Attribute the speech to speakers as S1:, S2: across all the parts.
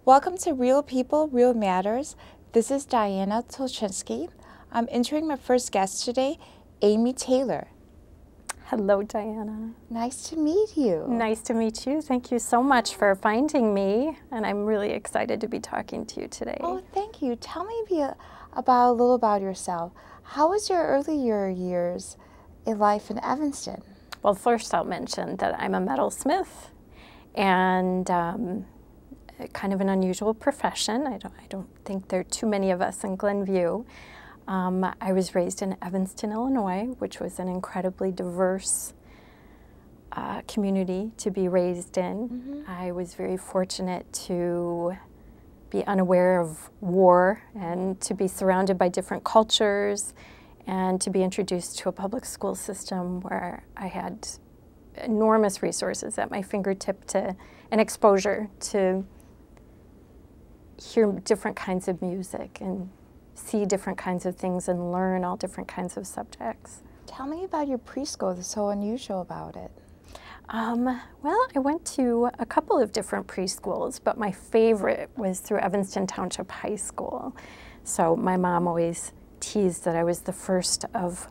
S1: Welcome to Real People, Real Matters. This is Diana Tulchinsky. I'm interviewing my first guest today, Amy Taylor.
S2: Hello, Diana.
S1: Nice to meet you.
S2: Nice to meet you. Thank you so much for finding me, and I'm really excited to be talking to you today.
S1: Oh, thank you. Tell me a little about yourself. How was your earlier years in life in Evanston?
S2: Well, first I'll mention that I'm a metalsmith, and kind of an unusual profession. I don't think there are too many of us in Glenview. I was raised in Evanston, Illinois, which was an incredibly diverse community to be raised in. Mm-hmm. I was very fortunate to be unaware of war and to be surrounded by different cultures and to be introduced to a public school system where I had enormous resources at my fingertip and exposure to hear different kinds of music and see different kinds of things and learn all different kinds of subjects.
S1: Tell me about your preschool. That's so unusual about it.
S2: Well, I went to a couple of different preschools, but my favorite was through Evanston Township High School. So my mom always teased that I was the first of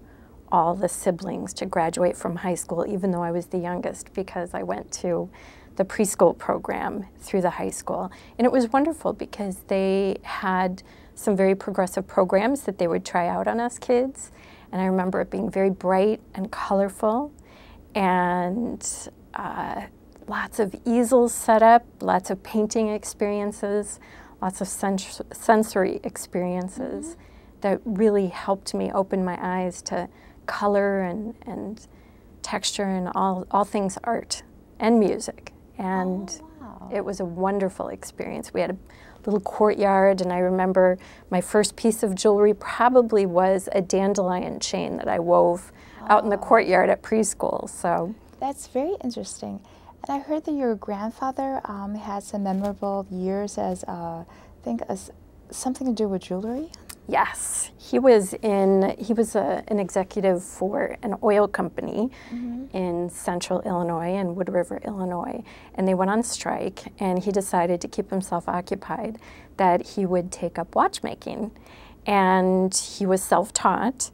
S2: all the siblings to graduate from high school, even though I was the youngest, because I went to the preschool program through the high school. And it was wonderful because they had some very progressive programs that they would try out on us kids. And I remember it being very bright and colorful, and lots of easels set up, lots of painting experiences, lots of sensory experiences that really helped me open my eyes to color and texture and all things art and music. And It was a wonderful experience. We had a little courtyard, and I remember my first piece of jewelry probably was a dandelion chain that I wove out in the courtyard at preschool. So
S1: that's very interesting. And I heard that your grandfather had some memorable years as, something to do with jewelry?
S2: Yes, he was an executive for an oil company in central Illinois and Wood River, Illinois, and they went on strike, and he decided to keep himself occupied that he would take up watchmaking. And he was self-taught,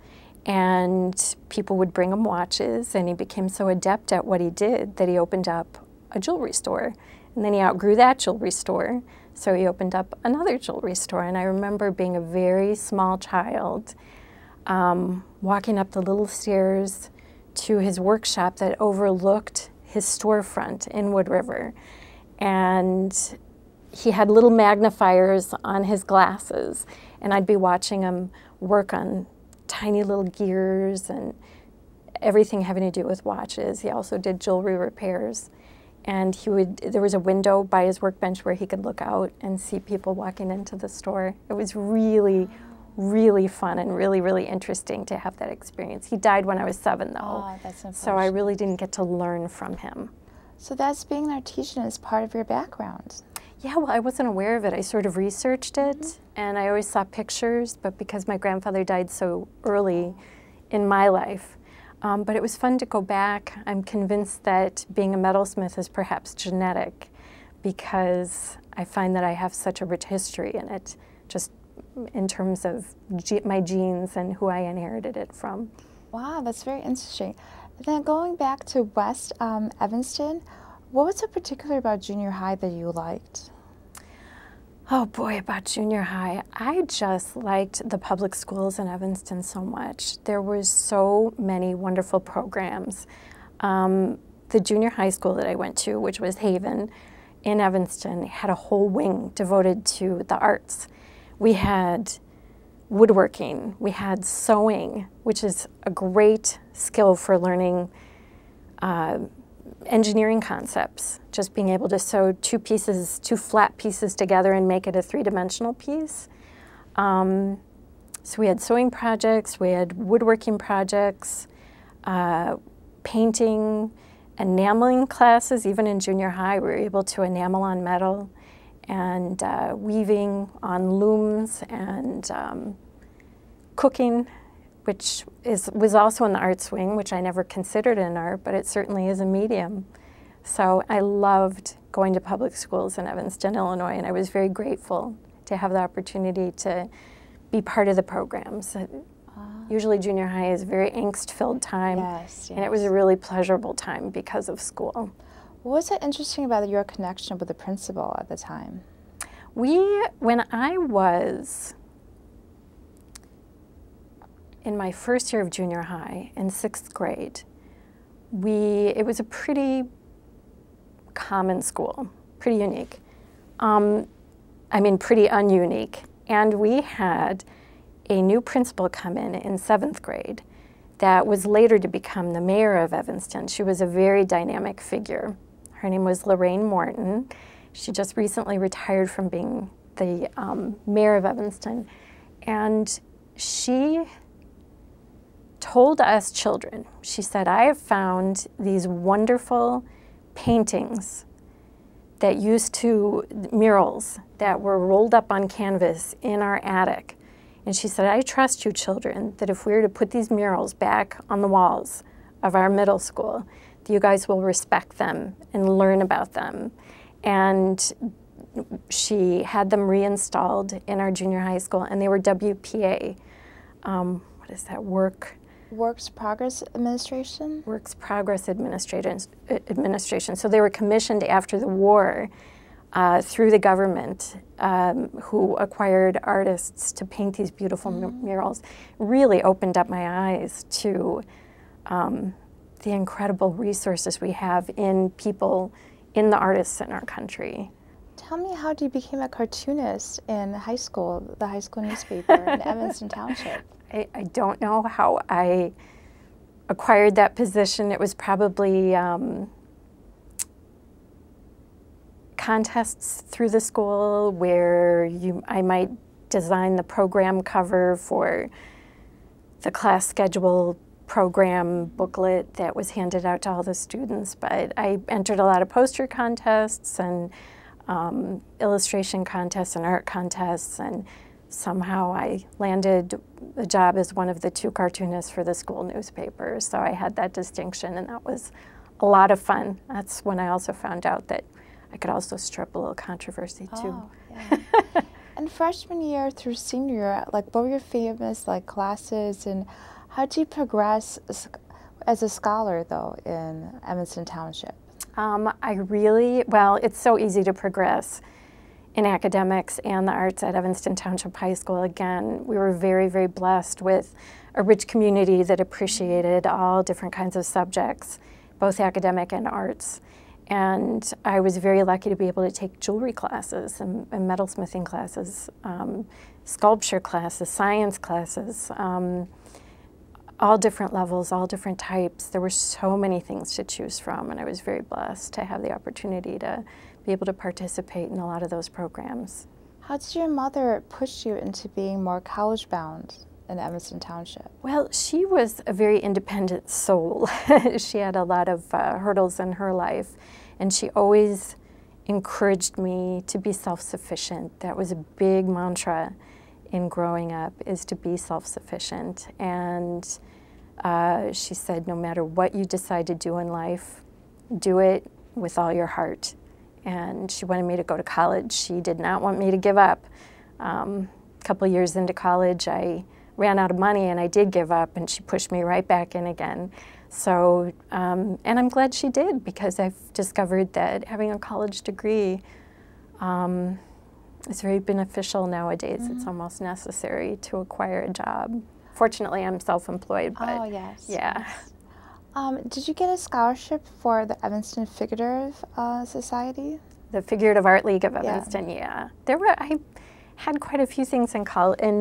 S2: and people would bring him watches, and he became so adept at what he did that he opened up a jewelry store. And then he outgrew that jewelry store, so he opened up another jewelry store. And I remember being a very small child, walking up the little stairs to his workshop that overlooked his storefront in Wood River. And he had little magnifiers on his glasses, and I'd be watching him work on tiny little gears and everything having to do with watches. He also did jewelry repairs. And there was a window by his workbench where he could look out and see people walking into the store. It was really, really fun and really, really interesting to have that experience. He died when I was 7, though.
S1: Oh, that's unfortunate.
S2: So I really didn't get to learn from him.
S1: So that's being an artisan is part of your background.
S2: Yeah, well, I wasn't aware of it. I sort of researched it, and I always saw pictures, but because my grandfather died so early in my life, but it was fun to go back. I'm convinced that being a metalsmith is perhaps genetic, because I find that I have such a rich history in it, just in terms of my genes and who I inherited it from.
S1: Wow, that's very interesting. Then going back to West Evanston, what was so particular about junior high that you liked?
S2: Oh boy, about junior high. I just liked the public schools in Evanston so much. There were so many wonderful programs. The junior high school that I went to, which was Haven in Evanston, had a whole wing devoted to the arts. We had woodworking, we had sewing, which is a great skill for learning engineering concepts, just being able to sew two flat pieces together and make it a three-dimensional piece. So we had sewing projects, we had woodworking projects, painting, enameling classes. Even in junior high, we were able to enamel on metal, and weaving on looms, and cooking, which was also in the arts wing, which I never considered an art, but it certainly is a medium. So I loved going to public schools in Evanston, Illinois, and I was very grateful to have the opportunity to be part of the programs. Usually junior high is a very angst-filled time,
S1: Yes,
S2: and it was a really pleasurable time because of school.
S1: What was so interesting about your connection with the principal at the time?
S2: When I was in my first year of junior high, in 6th grade, it was a pretty common school, pretty unique. I mean, pretty ununique. And we had a new principal come in 7th grade that was later to become the mayor of Evanston. She was a very dynamic figure. Her name was Lorraine Morton. She just recently retired from being the mayor of Evanston. And she told us children, she said, I have found these wonderful paintings that murals that were rolled up on canvas in our attic. And she said, I trust you children that if we were to put these murals back on the walls of our middle school, that you guys will respect them and learn about them. And she had them reinstalled in our junior high school, and they were WPA. What is that?
S1: Works Progress Administration?
S2: Works Progress Administration. So they were commissioned after the war through the government, who acquired artists to paint these beautiful murals. Really opened up my eyes to the incredible resources we have in people, in the artists in our country.
S1: Tell me, how you became a cartoonist in high school, the high school newspaper in Evanston Township?
S2: I don't know how I acquired that position. It was probably contests through the school where I might design the program cover for the class schedule program booklet that was handed out to all the students. But I entered a lot of poster contests and illustration contests and art contests, and somehow I landed a job as one of the 2 cartoonists for the school newspaper. So I had that distinction, and that was a lot of fun. That's when I also found out that I could also strip a little controversy too.
S1: Oh, yeah. And freshman year through senior year, what were your famous classes, and how did you progress as a scholar though in Evanston Township?
S2: Well, it's so easy to progress in academics and the arts at Evanston Township High School. Again, we were very, very blessed with a rich community that appreciated all different kinds of subjects, both academic and arts. And I was very lucky to be able to take jewelry classes and metalsmithing classes, sculpture classes, science classes, all different levels, all different types. There were so many things to choose from, and I was very blessed to have the opportunity to be able to participate in a lot of those programs.
S1: How did your mother push you into being more college-bound in Evanston Township?
S2: Well, she was a very independent soul. She had a lot of hurdles in her life, and she always encouraged me to be self-sufficient. That was a big mantra in growing up, is to be self-sufficient. And she said, no matter what you decide to do in life, do it with all your heart. And she wanted me to go to college. She did not want me to give up. A couple years into college, I ran out of money and I did give up, and she pushed me right back in again. So, and I'm glad she did, because I've discovered that having a college degree is very beneficial nowadays. It's almost necessary to acquire a job. Fortunately, I'm self-employed, but
S1: oh, yes,
S2: yeah.
S1: Yes. Did you get a scholarship for the Evanston Figurative Society?
S2: The Figurative Art League of Evanston, yeah. I had quite a few things in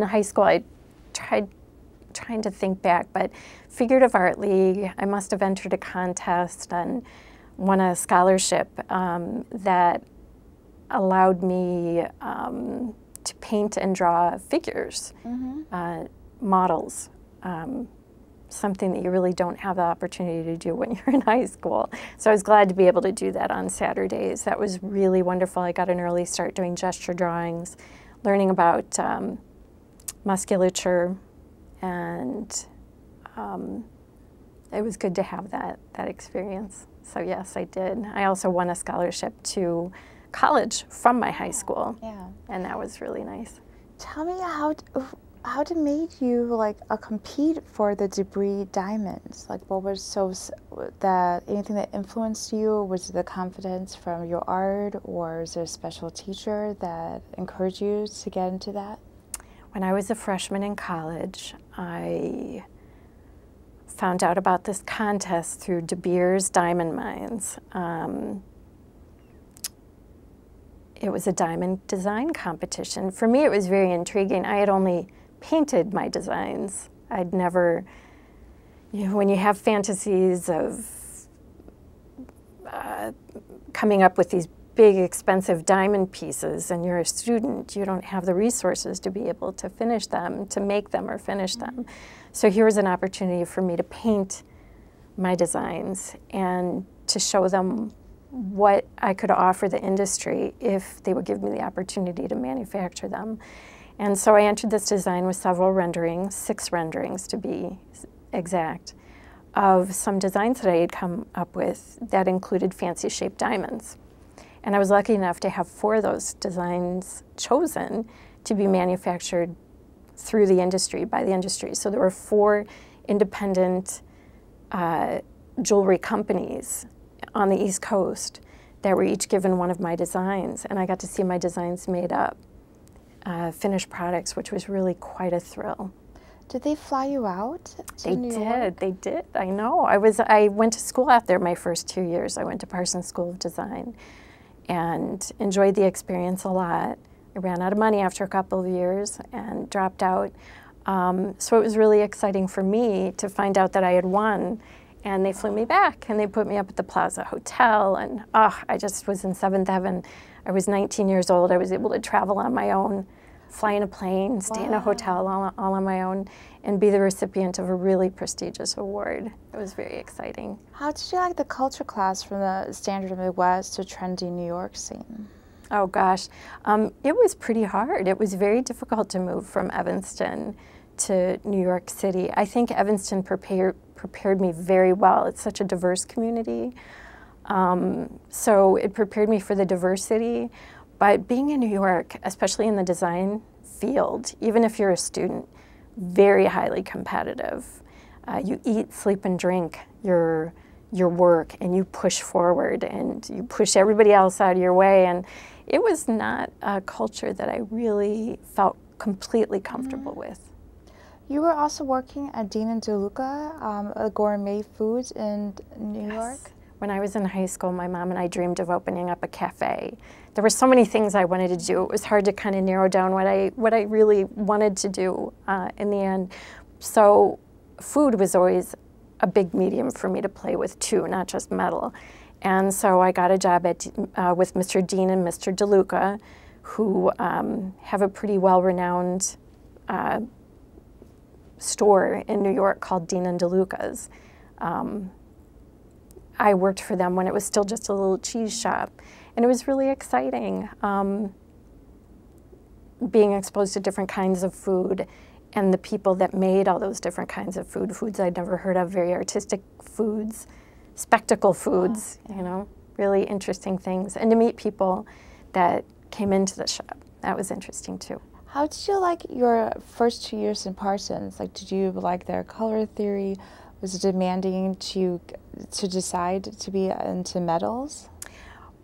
S2: high school. I trying to think back, but Figurative Art League, I must have entered a contest and won a scholarship that allowed me to paint and draw figures, models, something that you really don't have the opportunity to do when you're in high school. So I was glad to be able to do that on Saturdays. That was really wonderful. I got an early start doing gesture drawings, learning about musculature, and it was good to have that experience. So yes, I did. I also won a scholarship to college from my high school.
S1: Yeah.
S2: And that was really nice.
S1: Tell me how it made you like compete for the debris diamonds? Like what was that anything that influenced you? Was it the confidence from your art, or is there a special teacher that encouraged you to get into that?
S2: When I was a freshman in college, I found out about this contest through De Beers Diamond Mines. It was a diamond design competition. For me, it was very intriguing. I had only painted my designs. I'd never, when you have fantasies of coming up with these big, expensive diamond pieces, and you're a student, you don't have the resources to be able to finish them, to make them or finish them. So here was an opportunity for me to paint my designs and to show them what I could offer the industry if they would give me the opportunity to manufacture them. And so I entered this design with several renderings, 6 renderings to be exact, of some designs that I had come up with that included fancy shaped diamonds. And I was lucky enough to have 4 of those designs chosen to be manufactured through the industry, by the industry. So there were 4 independent jewelry companies on the East Coast that were each given one of my designs, and I got to see my designs made up, finished products, which was really quite a thrill.
S1: Did they fly you out to New York?
S2: They did. I know. I went to school out there my first 2 years. I went to Parsons School of Design and enjoyed the experience a lot. I ran out of money after a couple of years and dropped out. So it was really exciting for me to find out that I had won. And they flew me back, and they put me up at the Plaza Hotel, and I just was in 7th heaven. I was 19 years old. I was able to travel on my own, fly in a plane, stay in a hotel all on my own, and be the recipient of a really prestigious award. It was very exciting.
S1: How did you like the culture class from the standard Midwest to trendy New York scene?
S2: Oh gosh, it was pretty hard. It was very difficult to move from Evanston to New York City. I think Evanston prepared me very well. It's such a diverse community. So it prepared me for the diversity. But being in New York, especially in the design field, even if you're a student, very highly competitive. You eat, sleep, and drink your work, and you push forward, and you push everybody else out of your way. And it was not a culture that I really felt completely comfortable with.
S1: You were also working at Diana Tulchinsky, gourmet foods in New York?
S2: When I was in high school, my mom and I dreamed of opening up a cafe. There were so many things I wanted to do. It was hard to kind of narrow down what I really wanted to do in the end. So food was always a big medium for me to play with too, not just metal. And so I got a job with Mr. Dean and Mr. DeLuca, who have a pretty well-renowned store in New York called Dean and DeLuca's. I worked for them when it was still just a little cheese shop, and it was really exciting. Being exposed to different kinds of food and the people that made all those different kinds of foods I'd never heard of, very artistic foods, spectacle foods, you know, really interesting things, and to meet people that came into the shop. That was interesting too.
S1: How did you like your first 2 years in Parsons? Like, did you like their color theory? Was it demanding to decide to be into metals?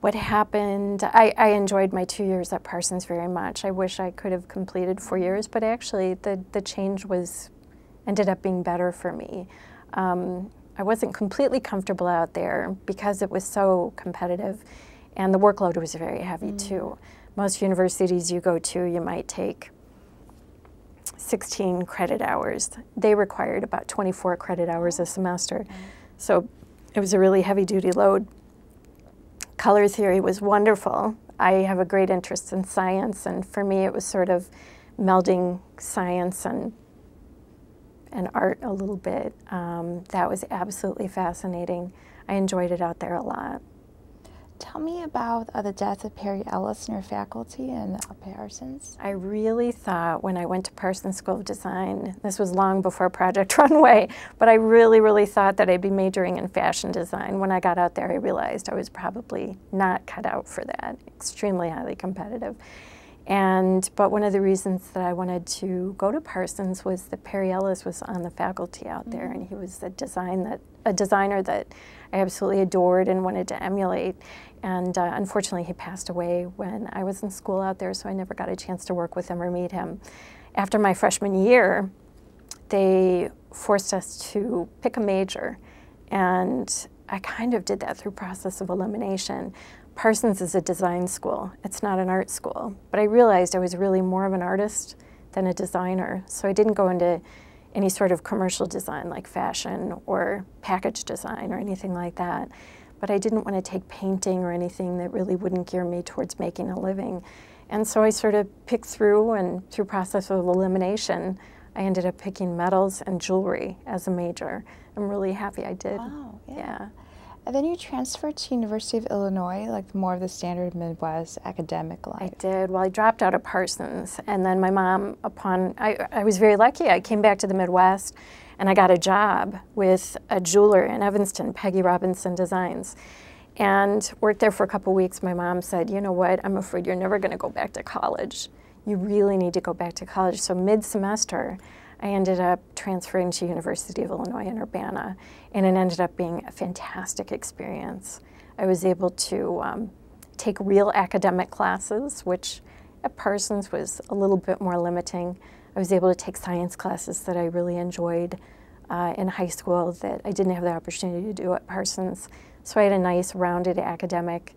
S2: What happened, I enjoyed my 2 years at Parsons very much. I wish I could have completed 4 years, but actually the change ended up being better for me. I wasn't completely comfortable out there because it was so competitive, and the workload was very heavy too. Most universities you go to, you might take 16 credit hours. They required about 24 credit hours a semester. So it was a really heavy-duty load. Color theory was wonderful. I have a great interest in science, and for me it was sort of melding science and art a little bit. That was absolutely fascinating. I enjoyed it out there a lot.
S1: Tell me about the death of Perry Ellis in your faculty and Parsons.
S2: I really thought when I went to Parsons School of Design, this was long before Project Runway, but I really thought that I'd be majoring in fashion design. When I got out there, I realized I was probably not cut out for that, extremely highly competitive. But one of the reasons that I wanted to go to Parsons was that Perry Ellis was on the faculty out there, and he was a designer that I absolutely adored and wanted to emulate. And unfortunately, he passed away when I was in school out there, so I never got a chance to work with him or meet him. After my freshman year, they forced us to pick a major, and I kind of did that through process of elimination. Parsons is a design school. It's not an art school. But I realized I was really more of an artist than a designer, so I didn't go into any sort of commercial design like fashion or package design or anything like that. But I didn't want to take painting or anything that really wouldn't gear me towards making a living. And so I sort of picked through, and through process of elimination, I ended up picking metals and jewelry as a major. I'm really happy I did.
S1: Wow,
S2: Yeah.
S1: And then you transferred to University of Illinois, like more of the standard Midwest academic life.
S2: I did. Well, I dropped out of Parsons, and then my mom, I was very lucky. I came back to the Midwest, and I got a job with a jeweler in Evanston, Peggy Robinson Designs, and worked there for a couple weeks. My mom said, you know what, I'm afraid you're never going to go back to college. You really need to go back to college. So mid-semester, I ended up transferring to University of Illinois in Urbana, and it ended up being a fantastic experience. I was able to take real academic classes, which at Parsons was a little bit more limiting. I was able to take science classes that I really enjoyed in high school that I didn't have the opportunity to do at Parsons. So I had a nice rounded academic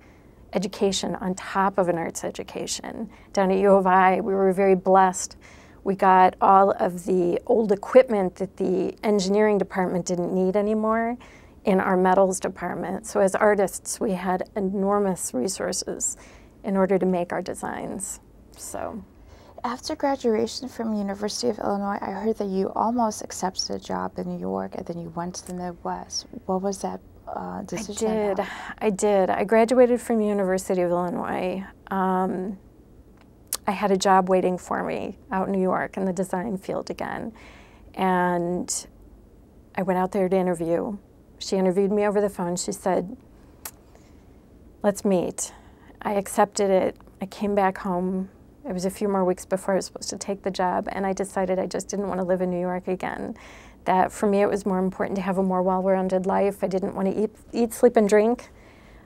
S2: education on top of an arts education. Down at U of I, we were very blessed. We got all of the old equipment that the engineering department didn't need anymore in our metals department. So as artists, we had enormous resources in order to make our designs. So,
S1: after graduation from University of Illinois, I heard that you almost accepted a job in New York, and then you went to the Midwest. What was that decision about?
S2: I did. I graduated from University of Illinois. I had a job waiting for me out in New York in the design field again. And I went out there to interview. She interviewed me over the phone. She said, let's meet. I accepted it. I came back home. It was a few more weeks before I was supposed to take the job, and I decided I just didn't want to live in New York again. That for me it was more important to have a more well-rounded life. I didn't want to eat, sleep, and drink.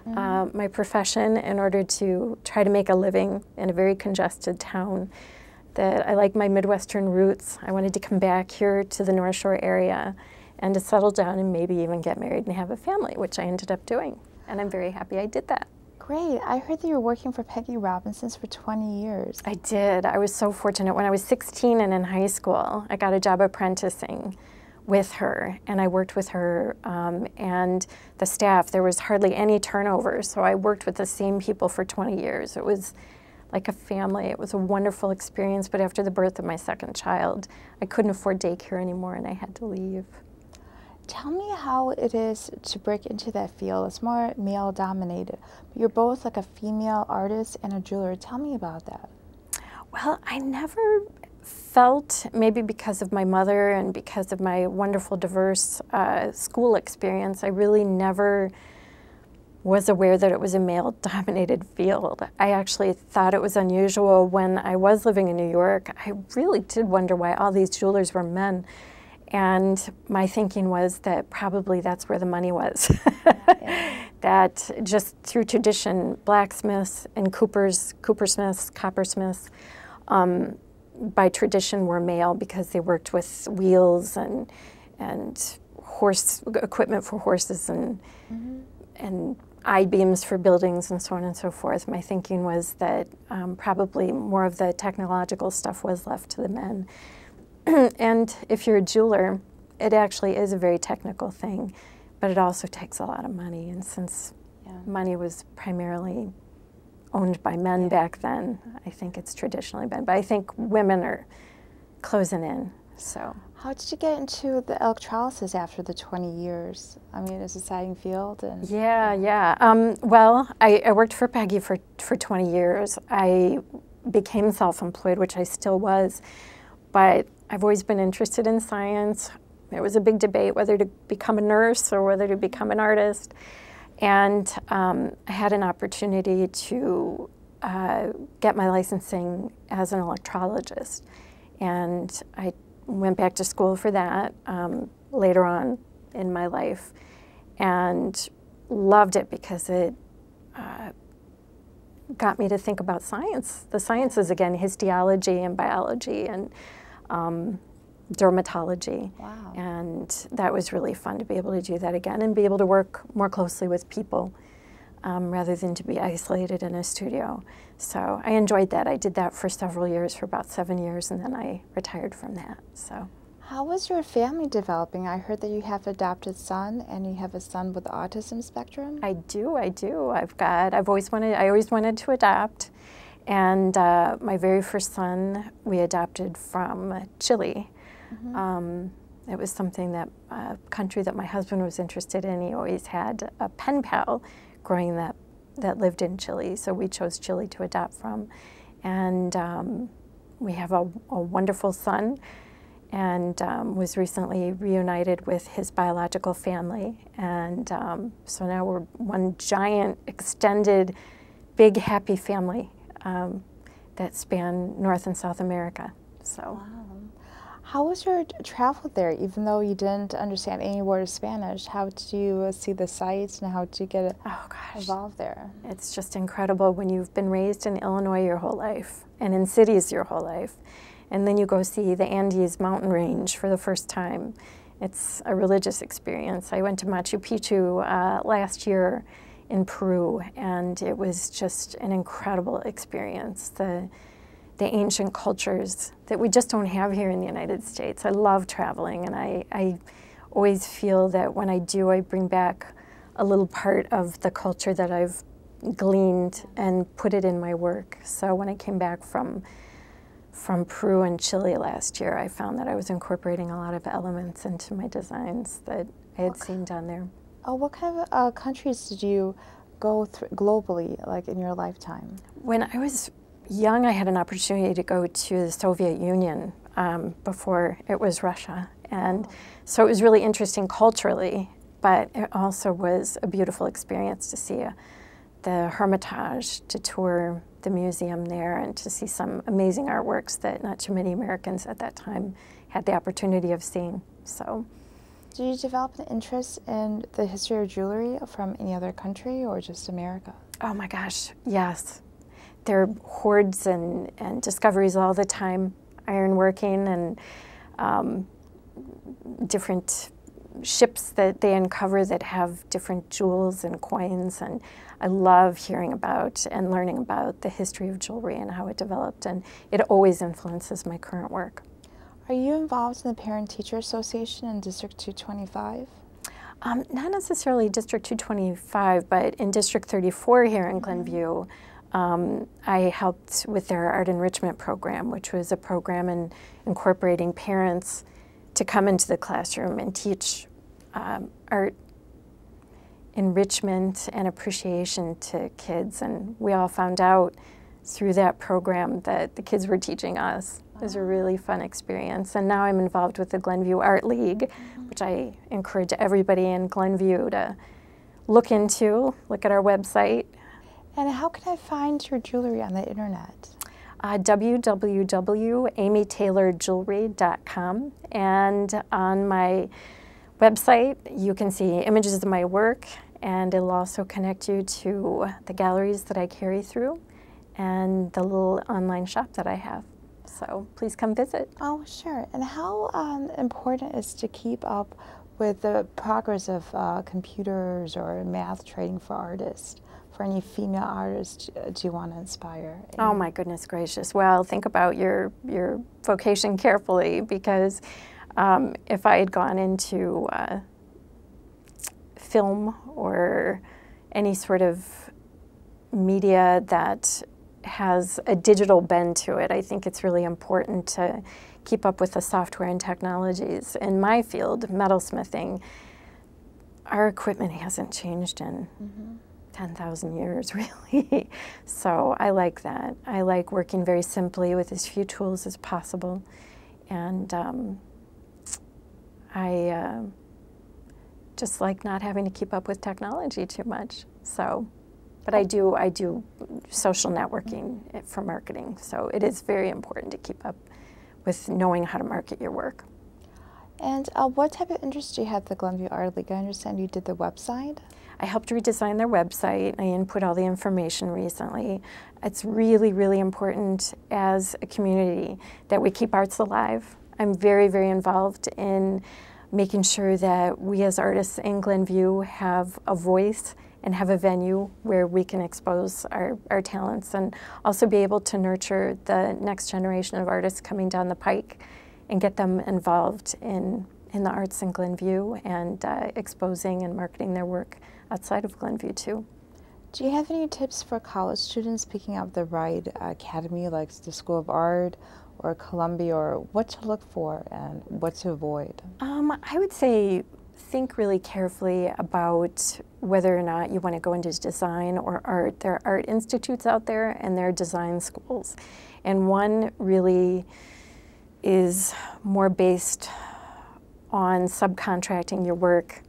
S2: My profession in order to try to make a living in a very congested town. That I like my Midwestern roots. I wanted to come back here to the North Shore area and to settle down and maybe even get married and have a family, which I ended up doing. And I'm very happy I did that.
S1: Great. I heard that you were working for Peggy Robinson's for 20 years.
S2: I did. I was so fortunate. When I was 16 and in high school, I got a job apprenticing with her, and I worked with her and the staff. There was hardly any turnover, so I worked with the same people for 20 years. It was like a family. It was a wonderful experience, but after the birth of my second child, I couldn't afford daycare anymore, and I had to leave.
S1: Tell me how it is to break into that field. It's more male-dominated, but you're both like a female artist and a jeweler. Tell me about that.
S2: Well, I never felt, maybe because of my mother and because of my wonderful diverse school experience, I really never was aware that it was a male-dominated field. I actually thought it was unusual when I was living in New York. I really did wonder why all these jewelers were men. And my thinking was that probably that's where the money was. That just through tradition, blacksmiths and coopersmiths, coppersmiths, by tradition were male because they worked with wheels and horse equipment for horses and I-beams for buildings and so on and so forth. My thinking was that probably more of the technological stuff was left to the men. And if you're a jeweler, it actually is a very technical thing, but it also takes a lot of money. And since money was primarily owned by men back then, I think it's traditionally been. But I think women are closing in. So.
S1: How did you get into the electrolysis after the 20 years? I mean, it's a exciting field. And
S2: Yeah. Well, I worked for Peggy for 20 years. I became self-employed, which I still was, but I've always been interested in science. There was a big debate whether to become a nurse or whether to become an artist. And I had an opportunity to get my licensing as an electrologist. And I went back to school for that later on in my life and loved it because it got me to think about science. The sciences, again, histology and biology and dermatology.
S1: Wow.
S2: And that was really fun to be able to do that again and be able to work more closely with people rather than to be isolated in a studio. So I enjoyed that. I did that for several years, for about 7 years, and then I retired from that. So.
S1: How was your family developing? I heard that you have an adopted son and you have a son with autism spectrum.
S2: I do. I always wanted to adopt. And my very first son we adopted from Chile. Mm-hmm. It was something that, a country that my husband was interested in. He always had a pen pal growing that lived in Chile, so we chose Chile to adopt from. And we have a wonderful son, and was recently reunited with his biological family. And so now we're one giant, extended, big, happy family that span North and South America. So.
S1: Wow. How was your travel there? Even though you didn't understand any word of Spanish, how did you see the sights and how did you get involved there?
S2: It's just incredible when you've been raised in Illinois your whole life and in cities your whole life, and then you go see the Andes mountain range for the first time. It's a religious experience. I went to Machu Picchu last year in Peru, and it was just an incredible experience. The ancient cultures that we just don't have here in the United States. I love traveling, and I always feel that when I do, I bring back a little part of the culture that I've gleaned and put it in my work. So when I came back from Peru and Chile last year, I found that I was incorporating a lot of elements into my designs that I had seen down there.
S1: Oh, what kind of countries did you go through globally, like in your lifetime?
S2: When I was young, I had an opportunity to go to the Soviet Union before it was Russia. And so it was really interesting culturally, but it also was a beautiful experience to see the Hermitage, to tour the museum there, and to see some amazing artworks that not too many Americans at that time had the opportunity of seeing. So.
S1: Did you develop an interest in the history of jewelry from any other country or just America?
S2: Oh my gosh, yes. There are hoards and discoveries all the time, ironworking and different ships that they uncover that have different jewels and coins. And I love hearing about and learning about the history of jewelry and how it developed. And it always influences my current work.
S1: Are you involved in the Parent-Teacher Association in District 225?
S2: Not necessarily District 225, but in District 34 here in Glenview. I helped with their art enrichment program, which was a program incorporating parents to come into the classroom and teach art enrichment and appreciation to kids. And we all found out through that program that the kids were teaching us. It was a really fun experience. And now I'm involved with the Glenview Art League, which I encourage everybody in Glenview to look into, look at our website.
S1: And how can I find your jewelry on the internet?
S2: www.amytaylorjewelry.com. And on my website, you can see images of my work, and it'll also connect you to the galleries that I carry through and the little online shop that I have. So please come visit.
S1: Oh, sure. And how important is to keep up with the progress of computers or math training for artists? For any female artists do you want to inspire?
S2: Oh my goodness gracious. Well, think about your vocation carefully, because if I had gone into film or any sort of media that has a digital bend to it. I think it's really important to keep up with the software and technologies. In my field, metalsmithing, our equipment hasn't changed in 10,000 years, really. So I like that. I like working very simply with as few tools as possible. And I just like not having to keep up with technology too much. So, but I do social networking for marketing. So it is very important to keep up with knowing how to market your work.
S1: And what type of interest do you have at the Glenview Art League? I understand you did the website.
S2: I helped redesign their website. I input all the information recently. It's really, really important as a community that we keep arts alive. I'm very, very involved in making sure that we as artists in Glenview have a voice and have a venue where we can expose our talents and also be able to nurture the next generation of artists coming down the pike and get them involved in the arts in Glenview and exposing and marketing their work outside of Glenview too.
S1: Do you have any tips for college students picking up the right academy, like the School of Art or Columbia, or what to look for and what to avoid?
S2: I would say think really carefully about whether or not you want to go into design or art. There are art institutes out there and there are design schools. And one really is more based on subcontracting your work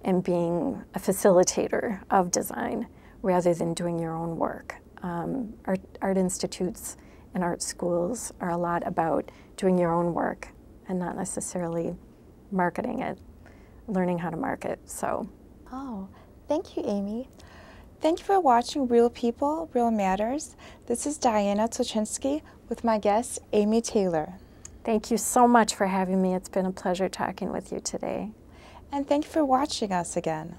S2: and being a facilitator of design rather than doing your own work. Art institutes and art schools are a lot about doing your own work and not necessarily marketing it, learning how to market. So.
S1: Oh, thank you, Amy. Thank you for watching Real People, Real Matters. This is Diana Tulchinsky with my guest, Amy Taylor.
S2: Thank you so much for having me. It's been a pleasure talking with you today.
S1: And thank you for watching us again.